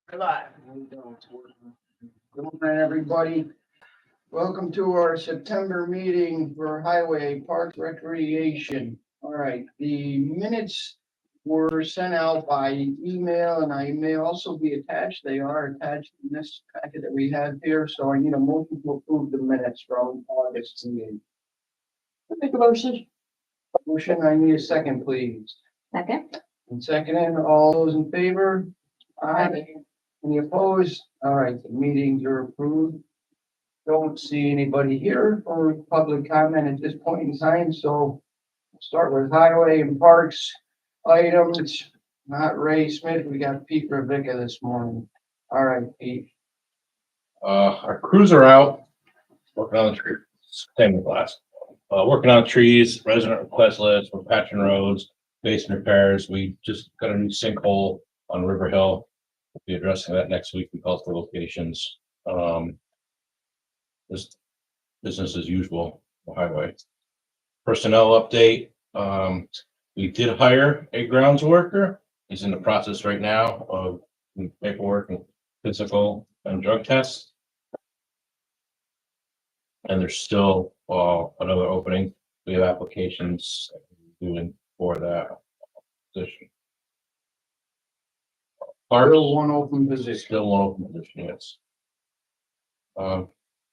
Good morning, everybody. Welcome to our September meeting for Highway Park Recreation. All right, the minutes were sent out by email and I may also be attached. They are attached in this packet that we have here, so I need a motion to approve the minutes from August meeting. Make a motion. Motion, I need a second, please. Second. And second, all those in favor? Aye. Any opposed? All right, the meetings are approved. Don't see anybody here for public comment at this point in time, so we'll start with highway and parks items. Not Ray Smith, we got Pete Rebecca this morning. All right, Pete. Our crews are out working on the trees. Same with last. Working on trees, resident request list, we're patching roads, basin repairs. We just got a new sinkhole on River Hill. We'll be addressing that next week. We call it the locations. Just business as usual, the highway. Personnel update. We did hire a grounds worker. He's in the process right now of paperwork and physical and drug tests. And there's still another opening. We have applications doing for that position. Still one open position. Still one open position, yes.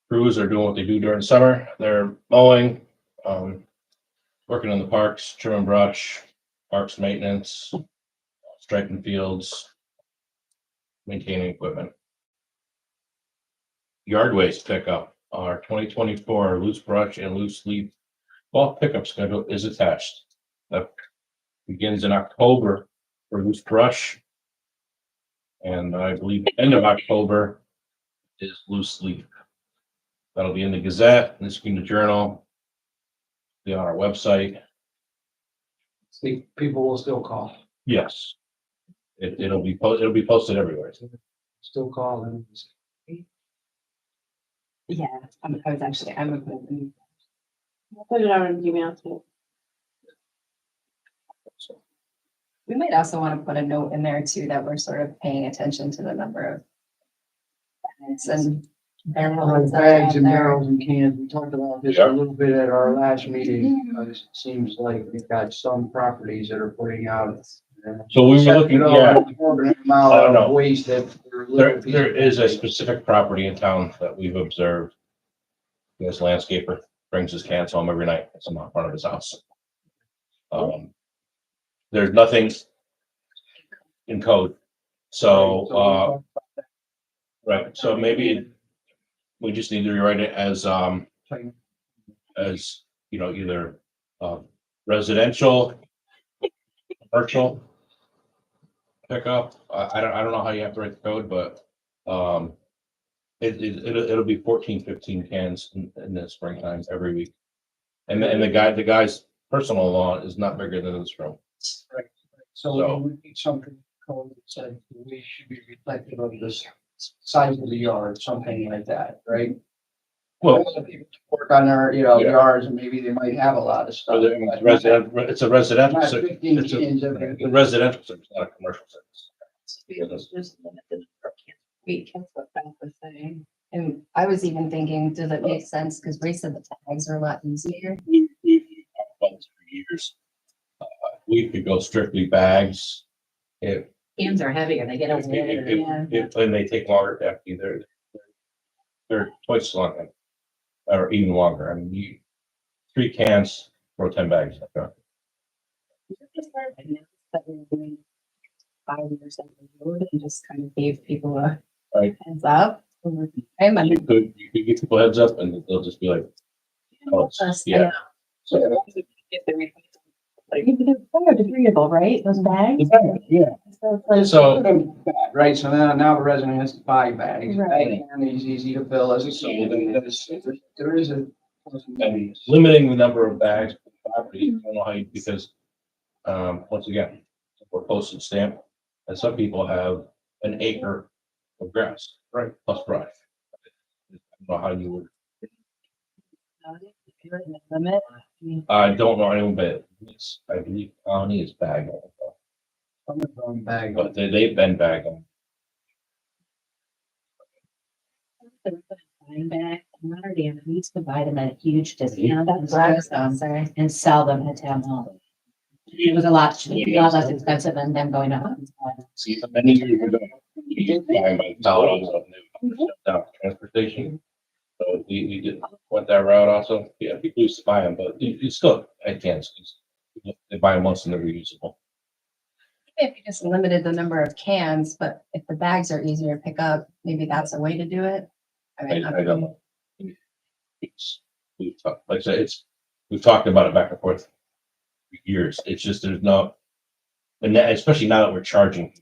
Crews are doing what they do during summer. They're mowing, working in the parks, trimming brush, parks maintenance, striping fields, maintaining equipment. Yard waste pickup. Our 2024 loose brush and loose leaf bulk pickup schedule is attached. That begins in October for loose brush. And I believe end of October is loose leaf. That'll be in the Gazette, in the Skeena Journal, be on our website. See, people will still call, Yes. It'll be posted everywhere. still call them. Yeah, I'm a. I'll put it out in email too. We might also want to put a note in there too, that we're sort of paying attention to the number of bags and barrels. that are Bags out and there. barrels and cans, we talked about this Yeah. a little bit at our last meeting. It seems like we've got some properties that are putting out. So we were looking, yeah, Amount I don't know. of waste that. there is a specific property in town that we've observed. This landscaper brings his cans home every night. It's in front of his house. There's nothing in code. So, right, so maybe we just need to rewrite it as, you know, either, residential, commercial pickup. I don't know how you have to write the code, but, it'll be 14, 15 cans in the springtime every week. And the guy's personal lawn is not bigger than this room. Right. So we need something code that said we should be reflective of this size of the yard, something like that, right? Well, People work on their, you know, Yeah. yards and maybe they might have a lot of stuff. but not- it's a residential, Not service. 15 It's cans a every. residential service, not a commercial service. Just limit the number of cans. Wait, that's what Beth was saying. And I was even thinking, does it make sense? Because Ray said the tags are a lot easier. We've talked about this for years. We could go strictly bags. If, Cans are heavier, they get a and they take longer to empty, they're twice as long, or even longer. I mean, 3 cans for 10 bags. That we were doing 5 years down the road and just kind of gave people a Right. heads up. I You mean, could give people heads up and they'll just be like, oh, yeah. So, they're degradable, right? Those bags? yeah. So it's like- So, Right, so now the resident has to buy bags. Right. And it's easy to fill as a can. There is a. and limiting the number of bags per property, I don't know how you, because, once again, we're postage stamp, and some people have an acre of grass, right, plus brush. I don't know how you would, Limit. I don't know anyone, but it's, I believe county is bag, Bag. but they've been bagging. buying back, Notre Dame needs to buy them at a huge discount That's what I was gonna say. and sell them at town hall. It was a lot less expensive than them going up. See, many years ago, we used to buy by dollars of new transportation. So we did, went that route also. Yeah, people used to buy them, but you still, I can't. They buy them once and they're reusable. If you just limited the number of cans, but if the bags are easier to pick up, maybe that's a way to do it. I mean, I don't know. Like I said, we've talked about it back and forth for years. It's just, there's no, and especially now that we're charging,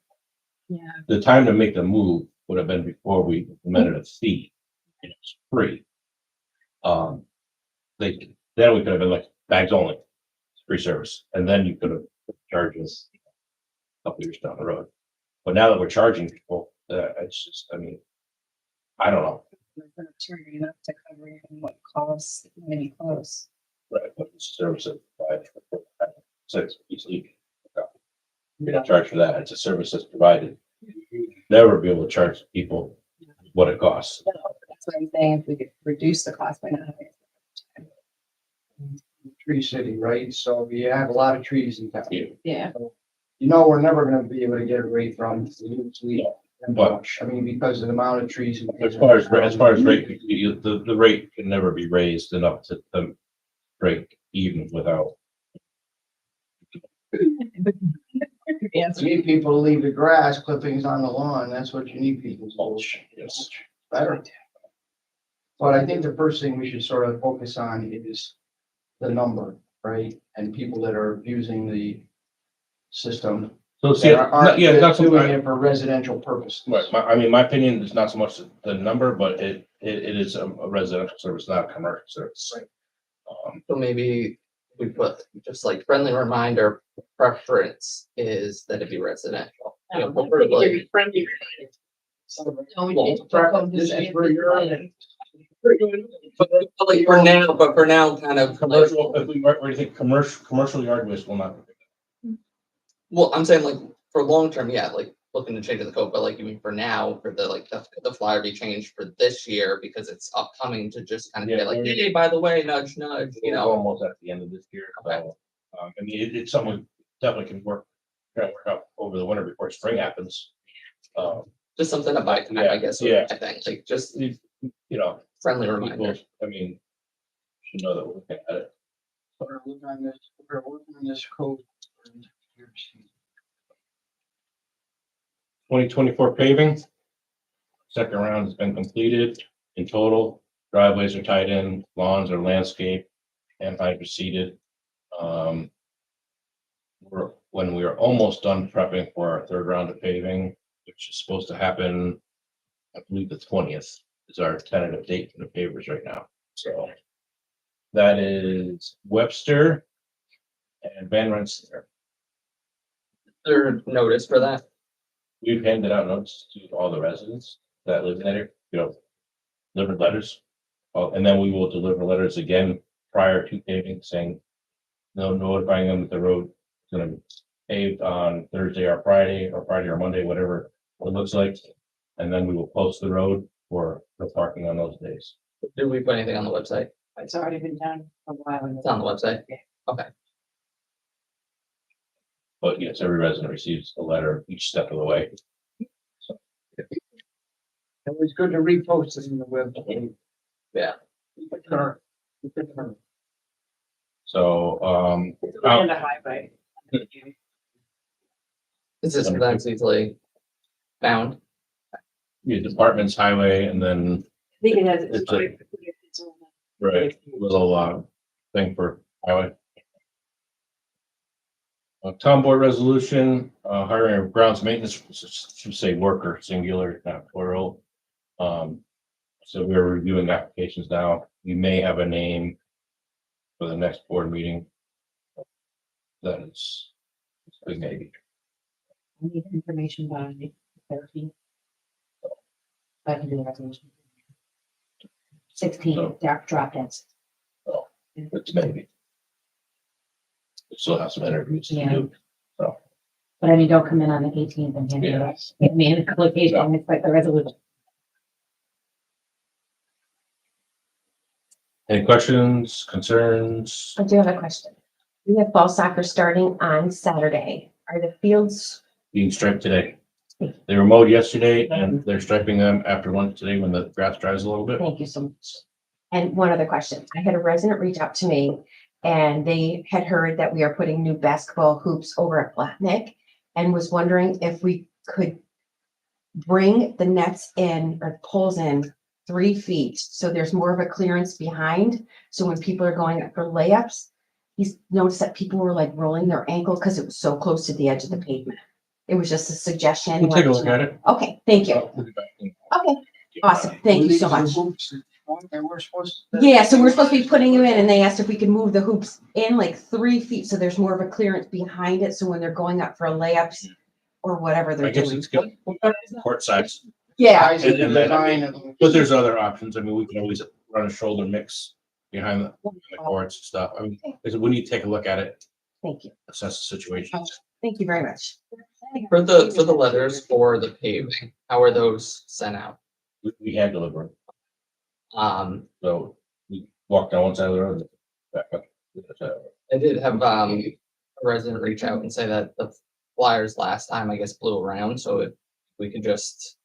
Yeah. the time to make the move would have been before we implemented a fee. And it's free. Then we could have been like bags only, free service, and then you could have charged us a couple years down the road. But now that we're charging people, it's just, I mean, I don't know. Charging enough to cover what costs, maybe close. Right, but it's a service that provides so it's easily. You don't charge for that. It's a service that's provided. Never be able to charge people what it costs. That's what I'm saying, if we could reduce the cost by not having. Tree city, right? So we have a lot of trees in town. Yeah. You know, we're never gonna be able to get a rate from the fleet and But- brush. I mean, because of the amount of trees. As far as rate, the rate can never be raised enough to break even without. You need people to leave the grass clippings on the lawn. That's what you need people to do. Mulch, yes. Better. But I think the first thing we should sort of focus on is the number, right? And people that are using the system. So see, that aren't not so doing much. it for residential purposes. Right, I mean, my opinion is not so much the number, but it is a residential service, not a commercial service. Right. So maybe we put just like friendly reminder, preference is that it be residential. You know, preferably- Well, preference, this is for your. But like for now, kind of like, Commercial, if we were to think commercial yard waste will not. well, I'm saying like for long term, yeah, like looking to change the code, but like you mean for now, for the like the flyer be changed for this year because it's upcoming to just kind of Yeah, get like, maybe. hey, by the way, nudge, nudge, you We're know. almost at the end of this year. So, I mean, it's something we definitely can work out over the winter before spring happens. Just something to buy time, I guess, Yeah. I think, like just You know, friendly people, reminder. I mean, should know that we're looking at it. We're working on this code. 2024 paving. Second round has been completed. In total, driveways are tied in, lawns are landscaped and hydroseeded. When we are almost done prepping for our third round of paving, which is supposed to happen, I believe the 20th is our tentative date for the pavers right now. So that is Webster and Van Rensselaer. There notice for that. We've handed out notes to all the residents that live in that area, delivered letters. And then we will deliver letters again prior to paving saying, notifying them that the road is gonna be paved on Thursday or Friday or Monday, whatever it looks like. And then we will post the road for the parking on those days. Did we put anything on the website? It's already been done a while ago. It's on the website. But yes, every resident receives a letter each step of the way. It was good to repost it in the web. Yeah. Current. So, And a highway. Is this that's easily found? yeah, departments, highway, and then I think it has. It's right, little thing for highway. Town board resolution, hiring of grounds maintenance, should say worker, singular, not plural. So we're reviewing applications now. We may have a name for the next board meeting. That is, a maybe. I need information by 13. I can do the resolution. 16, drop deads. It's maybe. We still have some interviews to Yeah. do. But I mean, don't come in on the 18th and hand it Yeah. us. Give me an application, it's like the resolution. Any questions, concerns? I do have a question. We have fall soccer starting on Saturday. Are the fields, Being striped today. They were mowed yesterday and they're striping them after lunch today when the grass dries a little bit. thank you so much. And one other question. I had a resident reach out to me and they had heard that we are putting new basketball hoops over at Blacknick and was wondering if we could bring the nets in or poles in 3 feet. So there's more of a clearance behind. So when people are going up for layups, he's noticed that people were like rolling their ankle because it was so close to the edge of the pavement. It was just a suggestion. We'll take a look at it. Okay, thank you. We'll be back in. Okay, awesome. Thank you so These are much. hoops that we're supposed to. Yeah, so we're supposed to be putting you in and they asked if we could move the hoops in like 3 feet, so there's more of a clearance behind it, so when they're going up for layups or whatever I they're guess doing. it's good. Court size, Yeah, Size of the And then- design of them. but there's other options. I mean, we can always run a shoulder mix behind the courts and stuff. I mean, we need to take a look at it, thank you. assess the situation. Thank you very much. For the letters for the paving, how are those sent out? We had delivery, so we walked down one side of the road. Back up. I did have a resident reach out and say that the flyers last time, I guess, blew around, so if we could just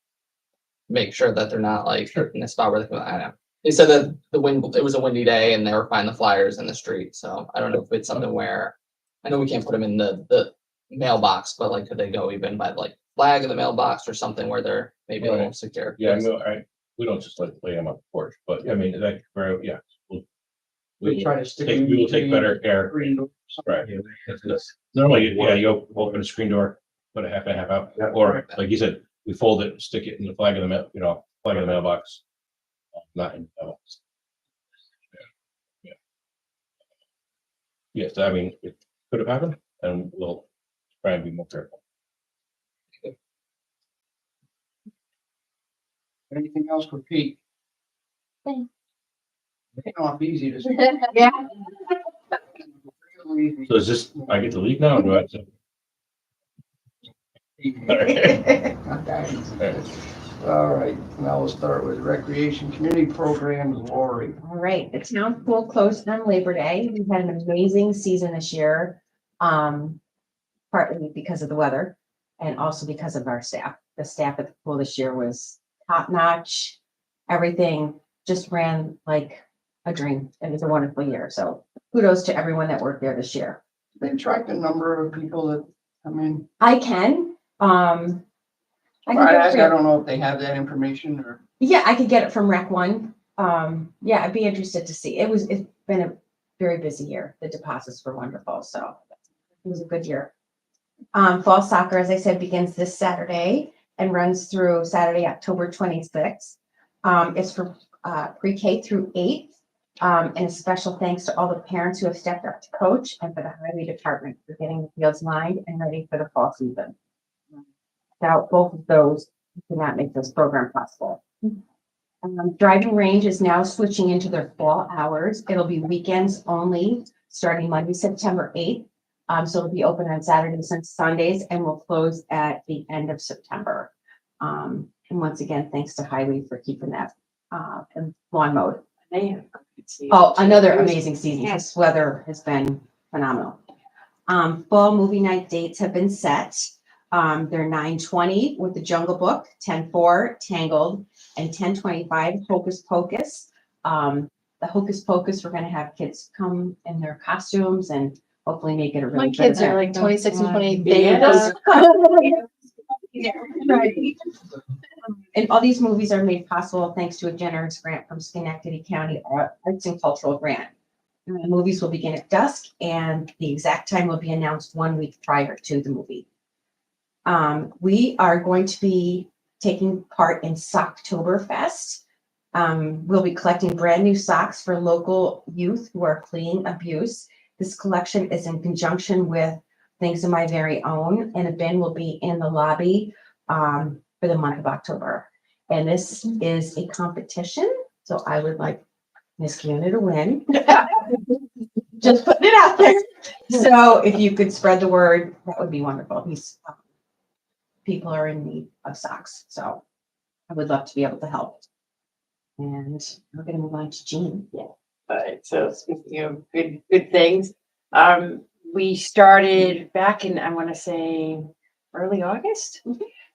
make sure that they're not like in a spot where they can, I don't know. They said that it was a windy day and they were finding the flyers in the street, so I don't know if it's something where, I know we can't put them in the mailbox, but like, could they go even by like flag in the mailbox or something where they're maybe a little Right. secure? Yeah, I mean, we don't just like lay them on the porch, but I mean, that, very, yeah. We try to stick. We will take better care. Green door. Right. Normally, yeah, you open a screen door, put a half out, or like you said, we fold it, stick it in the flag of the mail, flag of the mailbox. Not in the mailbox. Yeah. Yes, I mean, it could have happened and we'll try and be more careful. Anything else for Pete? Thanks. Getting off easy to say. Yeah. So is this, I get to leave now or do I? have to- Okay. Okay. All right, now we'll start with recreation community programs, Lori. All right, the town pool closed on Labor Day. We had an amazing season this year. Partly because of the weather and also because of our staff. The staff at the pool this year was top notch. Everything just ran like a dream. It was a wonderful year. So kudos to everyone that worked there this year. They track the number of people that come in. I can, I can I get it for you. don't know if they have that information or. Yeah, I could get it from Rec One. Yeah, I'd be interested to see. It's been a very busy year. The deposits were wonderful, so it was a good year. Fall soccer, as I said, begins this Saturday and runs through Saturday, October 26th. It's for pre-K through 8th. And a special thanks to all the parents who have stepped up to coach and for the highway department for getting the fields lined and ready for the fall season. Without both of those, we could not make this program possible. Driving range is now switching into their fall hours. It'll be weekends only, starting Monday, September 8th. So it'll be open on Saturdays and Sundays and will close at the end of September. And once again, thanks to Highway for keeping that in lawn mode. Oh, another amazing season. This weather has been phenomenal. Fall movie night dates have been set. They're 9:20 with the Jungle Book, 10:04 Tangled, and 10:25 Hocus Pocus. The Hocus Pocus, we're gonna have kids come in their costumes and hopefully make it a really My kids good are event. like 26 and 28. Yeah. Yeah, right. And all these movies are made possible thanks to a generous grant from Schenectady County Arts and Cultural Grant. The movies will begin at dusk and the exact time will be announced 1 week prior to the movie. We are going to be taking part in Socktoberfest. We'll be collecting brand new socks for local youth who are fleeing abuse. This collection is in conjunction with Things of My Very Own, and a bin will be in the lobby for the month of October. And this is a competition, so I would like Miss Kiana to win. Just putting it out there. So if you could spread the word, that would be wonderful. These people are in need of socks, so I would love to be able to help. And we're gonna move on to Jean. Yeah. So speaking of good things, we started back in, I want to say, early August.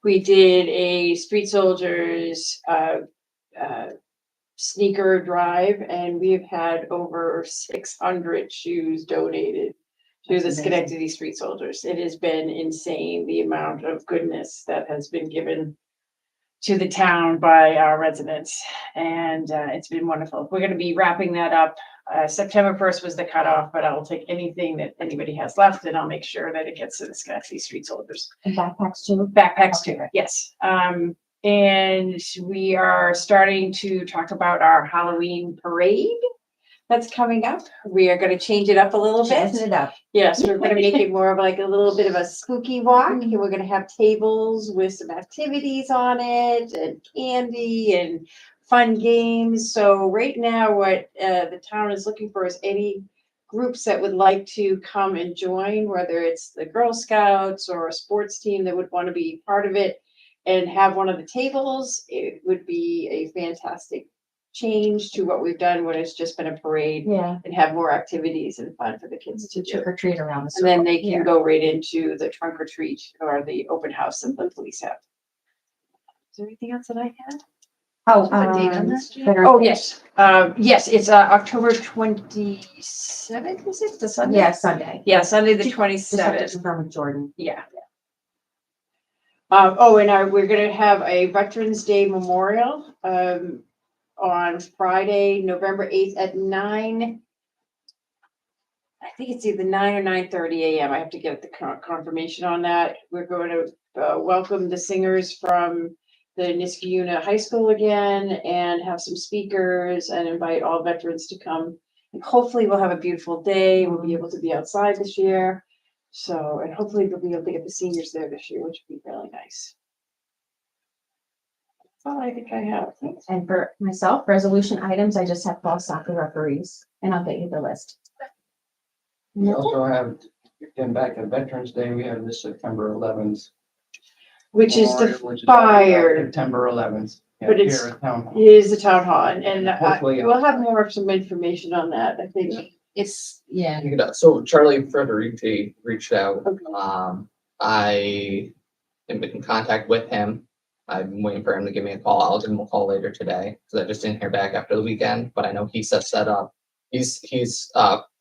We did a Street Soldiers sneaker drive, and we've had over 600 shoes donated to That's the amazing. Schenectady Street Soldiers. It has been insane, the amount of goodness that has been given to the town by our residents, and it's been wonderful. We're gonna be wrapping that up. September 1st was the cutoff, but I'll take anything that anybody has left, and I'll make sure that it gets to the Schenectady Street Soldiers. And backpacks too. Backpacks too, yes. And we are starting to talk about our Halloween parade that's coming up. We are gonna change it up a little bit. Jazzing it up. Yes, we're gonna make it more of like a little bit of a spooky walk, and we're gonna have tables with some activities on it, and candy and fun games. So right now, what the town is looking for is any groups that would like to come and join, whether it's the Girl Scouts or a sports team that would want to be part of it and have one of the tables. It would be a fantastic change to what we've done when it's just been a parade, Yeah. and have more activities and fun for the kids to do. Trick or treat around the And then circle. they can Yeah. go right into the trunk or treat or the open house that the police have. Is there anything else that I had? Oh, a date on this, Jean? Veterans- Oh, yes. Yes, it's October 27th, is it? The Sunday? Yeah, Sunday. Yeah, Sunday, the Just have to 27th. confirm with Jordan. Yeah. We're gonna have a Veterans Day Memorial, on Friday, November 8th at 9. I think it's either 9 or 9:30 AM. I have to get the confirmation on that. We're going to welcome the singers from the Niskayuna High School again, and have some speakers, and invite all veterans to come. And hopefully we'll have a beautiful day. We'll be able to be outside this year. So, and hopefully we'll be able to get the seniors there this year, which would be really nice. That's all I think I have. And for myself, resolution items, I just have fall soccer referees, and I'll get you the list. We also have, again, back at Veterans Day, we have this September 11th. Which is memorial, the which is fire. September 11th. yeah, But it's- here at Town Hall. is the town hall, and Hopefully, we'll have more of some information on that, I think. It's, yeah, So Charlie Frederici reached out. Okay. I am in contact with him. I'm waiting for him to give me a call. I'll give him a call later today because I just didn't hear back after the weekend, but I know he sets that up. He's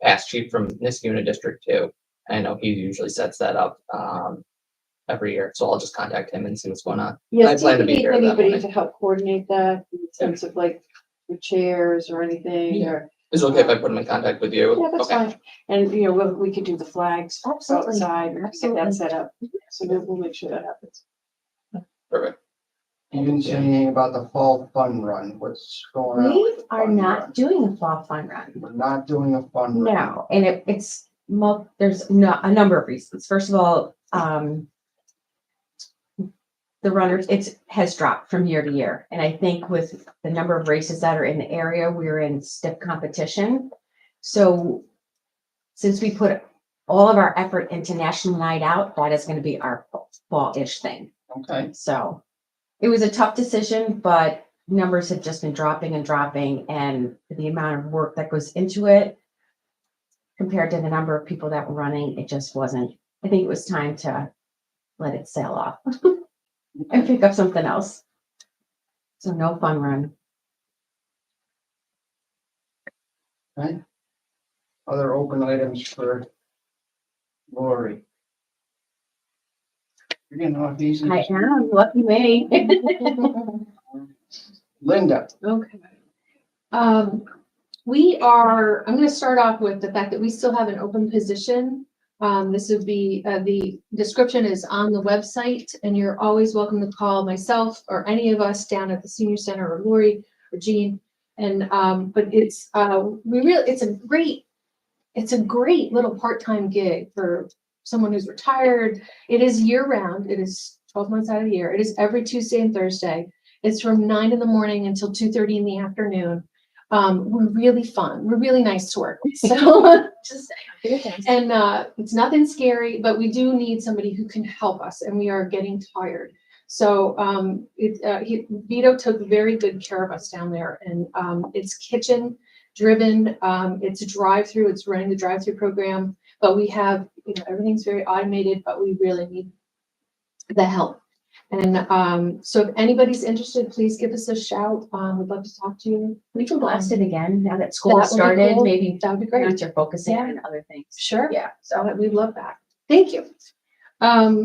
past chief from Niskayuna District 2. I know he usually sets that up every year, so I'll just contact him and see what's going on. Yeah, I see plan if to you be need here that anybody morning. to help coordinate that, in the sense of like, with chairs or anything, or, Is it okay if I put him in contact with you? yeah, that's Okay. fine. And, we could do the flags Absolutely. outside, we could get that Absolutely. set up, so we'll make sure that happens. Perfect. You didn't say anything about the fall fun run. What's going on? We with the are fun not run? doing a fall fun run. We're not doing a fun run. No, and there's a number of reasons. First of all, the runners, has dropped from year to year. And I think with the number of races that are in the area, we're in stiff competition. So since we put all of our effort into National Night Out, that is going to be our fall-ish thing. Okay, So it was a tough decision, but numbers have just been dropping and dropping, and the amount of work that goes into it compared to the number of people that were running, it just wasn't. I think it was time to let it sail off and pick up something else. So no fun run. right. Other open items for Lori. You're getting off easy. I am lucky me. Linda, Okay. I'm gonna start off with the fact that we still have an open position. This would be, the description is on the website, and you're always welcome to call myself or any of us down at the senior center, or Lori or Jean. And, but it's a great little part-time gig for someone who's retired. It is year round. It is 12 months out of the year. It is every Tuesday and Thursday. It's from 9 a.m. until 2:30 in the afternoon. We're really fun. We're really nice to work with. So just saying. And it's nothing scary, but we do need somebody who can help us, and we are getting tired. So Vito took very good care of us down there, and it's kitchen driven. It's a drive-through, it's running the drive-through program, but we have, everything's very automated, but we really need the help. And so if anybody's interested, please give us a shout. We'd love to talk to you. We can blast it again now that That school would be started, cool. maybe That would be great. parents are focusing Yeah. on other things. Sure. Yeah, So so we'd love that. Thank you.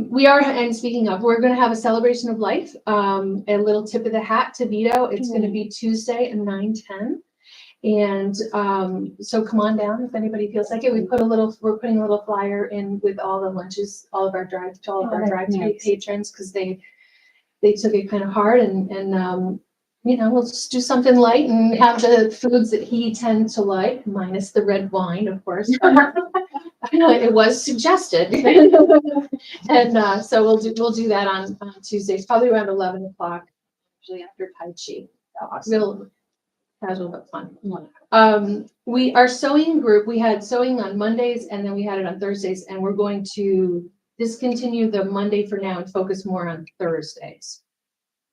We are, and speaking of, we're gonna have a celebration of life, a little tip of the hat to Vito. It's gonna be Tuesday at 9:10. And so come on down if anybody feels like it. We're putting a little flyer in with all the lunches, all of our Oh, that's drive-through nice. patrons, because they took it kind of hard and we'll just do something light and have the foods that he tends to like, minus the red wine, of course. It was suggested. And so we'll do that on Tuesdays, probably around 11 o'clock, usually after Tai Chi. Real casual but fun. Our sewing group, we had sewing on Mondays and then we had it on Thursdays, and we're going to discontinue the Monday for now and focus more on Thursdays.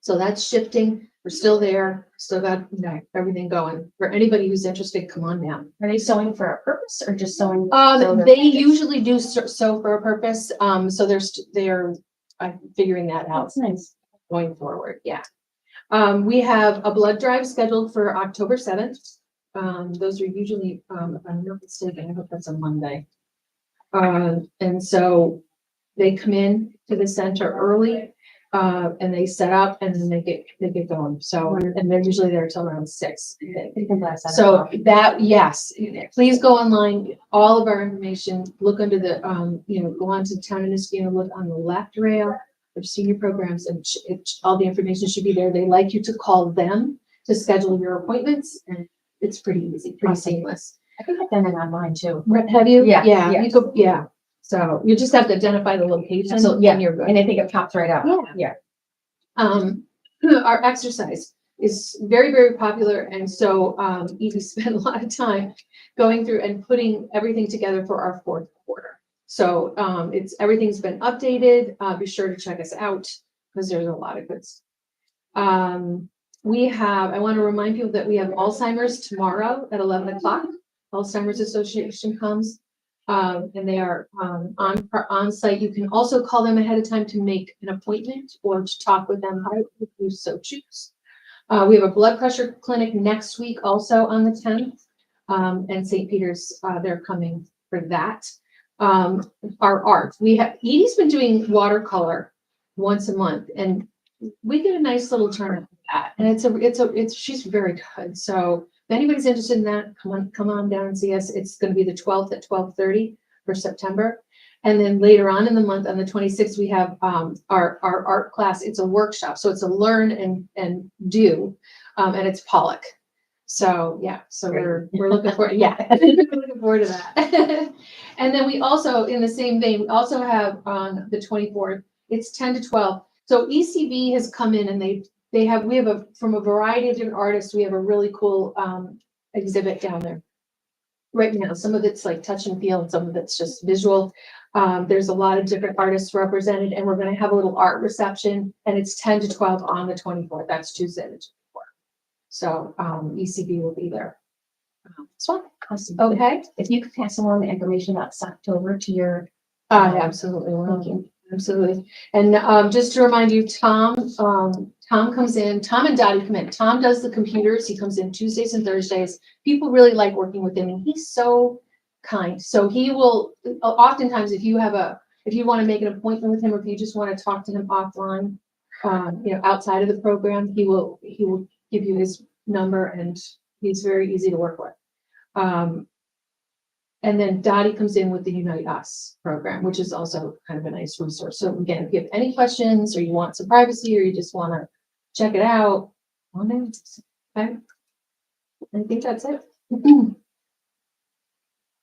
So that's shifting. We're still there, still got everything going. For anybody who's interested, come on down. are they sewing for a purpose or just sewing? so they're- They usually do sew for a purpose, so they're figuring that out That's nice. going forward, yeah. We have a blood drive scheduled for October 7th. Those are usually, if I'm not mistaken, I hope that's a Monday. And so they come in to the center early, and they set up and then they get going. So, and they're usually there till around 6. You can blast that So off. that, yes, please go online, all of our information, look under the, go on to Town of Niskuna, look on the left rail of senior programs, and all the information should be there. They like you to call them to schedule your appointments, and it's pretty easy, pretty Awesome. seamless. I think I've done it online too. Have you? Yeah, Yeah, yeah. you go, yeah. So you just have to identify the location. So, yeah, and you're good. And I think it pops right up. Yeah. Our exercise is very, very popular. And so, Edie spent a lot of time going through and putting everything together for our 4th quarter. So, everything's been updated. Be sure to check us out because there's a lot of good stuff. I want to remind people that we have Alzheimer's tomorrow at 11 o'clock. Alzheimer's Association comes. And they are on site. You can also call them ahead of time to make an appointment or to talk with them if you so choose. We have a blood pressure clinic next week, also on the 10th. And St. Peter's, they're coming for that. Our art, Edie's been doing watercolor once a month, and we get a nice little turnout for that. And she's very good. So if anybody's interested in that, come on down and see us. It's going to be the 12th at 12:30 for September. And then later on in the month, on the 26th, we have our art class. It's a workshop. So it's a learn and do, and it's Pollock. So yeah, so we're looking forward, we're looking forward to that. And then we also, in the same vein, we also have on the 24th, it's 10 to 12. So ECB has come in and we have from a variety of different artists, we have a really cool exhibit down there right now. Some of it's like touch and feel and some of it's just visual. There's a lot of different artists represented, and we're going to have a little art reception, and it's 10 to 12 on the 24th. That's Tuesday the 24th. So ECB will be there. So, Awesome. okay. If you could pass along the information about October to your. I absolutely will. Thank you. Absolutely. And just to remind you, Tom comes in, Tom and Dottie come in. Tom does the computers. He comes in Tuesdays and Thursdays. People really like working with him, and he's so kind. So he will, oftentimes, if you want to make an appointment with him, or if you just want to talk to him offline, outside of the program, he will give you his number, and he's very easy to work with. And then Dottie comes in with the Unite Us program, which is also kind of a nice resource. So again, if you have any questions, or you want some privacy, or you just want to check it out, okay. I think that's it.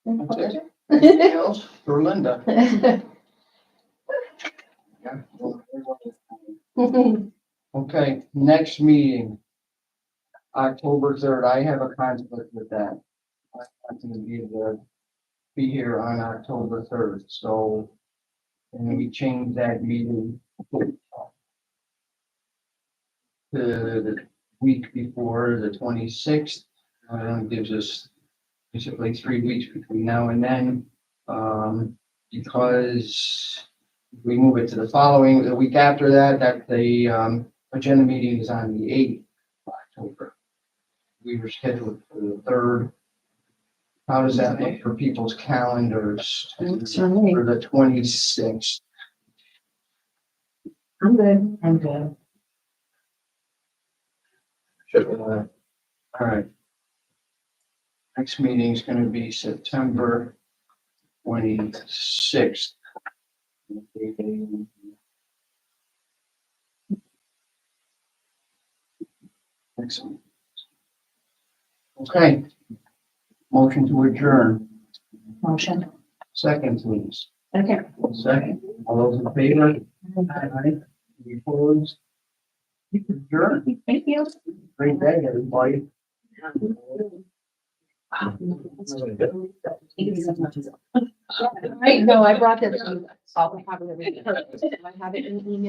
That's it. Anything else for Linda? Yeah. Okay, next meeting, October 3rd. I have a conflict with that. I'm going to be here on October 3rd, so and we change that meeting to the week before, the 26th. Gives us basically 3 weeks between now and then. Because we move it to the week after that the, agenda meeting is on the 8th of October. We were scheduled for the 3rd. How does that make for people's calendars? Works for me. For the 26th. I'm good. I'm good. All right. Next meeting is gonna be September 26th. Excellent. Okay. Motion to adjourn. Motion. Second, please. Okay. Second. All those in favor? Aye. Any opposed? Adjourn. Thank you. Great day, everybody. I know, I brought that. I'll have it everything. I have it in email.